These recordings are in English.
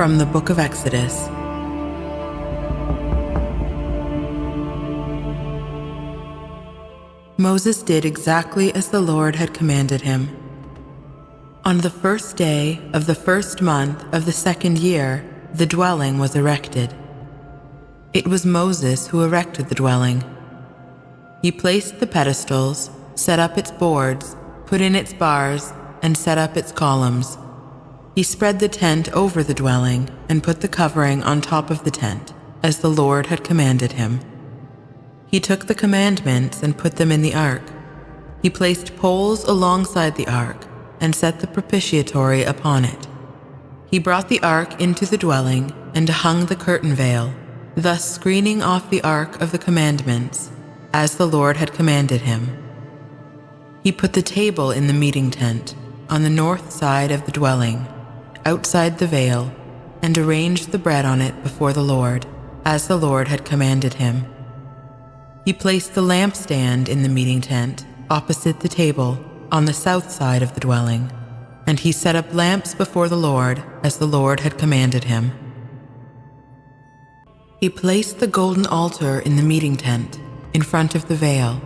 From the book of Exodus. Moses did exactly as the Lord had commanded him. On the first day of the first month of the second year, the dwelling was erected. It was Moses who erected the dwelling. He placed the pedestals, set up its boards, put in its bars, and set up its columns. He spread the tent over the dwelling and put the covering on top of the tent, as the Lord had commanded him. He took the commandments and put them in the ark. He placed poles alongside the ark and set the propitiatory upon it. He brought the ark into the dwelling and hung the curtain veil, thus screening off the ark of the commandments, as the Lord had commanded him. He put the table in the meeting tent on the north side of the dwelling, outside the veil, and arranged the bread on it before the Lord, as the Lord had commanded him. He placed the lampstand in the meeting tent, opposite the table, on the south side of the dwelling, and he set up lamps before the Lord, as the Lord had commanded him. He placed the golden altar in the meeting tent, in front of the veil,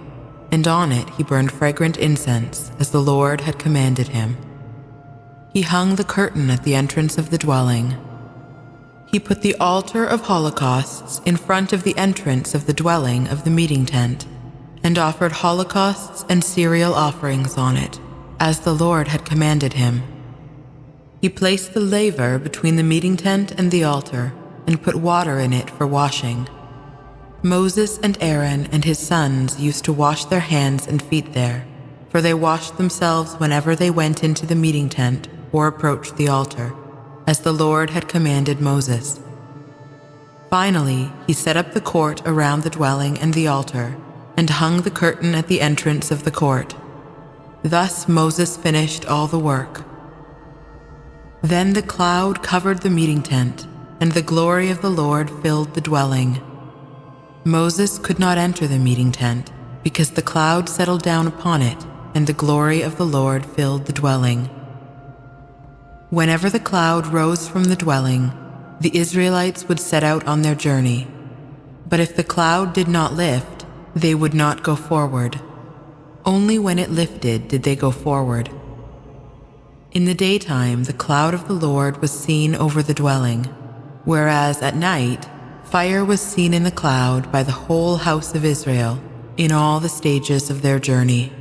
and on it he burned fragrant incense, as the Lord had commanded him. He hung the curtain at the entrance of the dwelling. He put the altar of holocausts in front of the entrance of the dwelling of the meeting tent, and offered holocausts and cereal offerings on it, as the Lord had commanded him. He placed the laver between the meeting tent and the altar, and put water in it for washing. Moses and Aaron and his sons used to wash their hands and feet there, for they washed themselves whenever they went into the meeting tent or approached the altar, as the Lord had commanded Moses. Finally, he set up the court around the dwelling and the altar, and hung the curtain at the entrance of the court. Thus Moses finished all the work. Then the cloud covered the meeting tent, and the glory of the Lord filled the dwelling. Moses could not enter the meeting tent, because the cloud settled down upon it, and the glory of the Lord filled the dwelling. Whenever the cloud rose from the dwelling, the Israelites would set out on their journey. But if the cloud did not lift, they would not go forward. Only when it lifted did they go forward. In the daytime, the cloud of the Lord was seen over the dwelling, whereas at night, fire was seen in the cloud by the whole house of Israel in all the stages of their journey.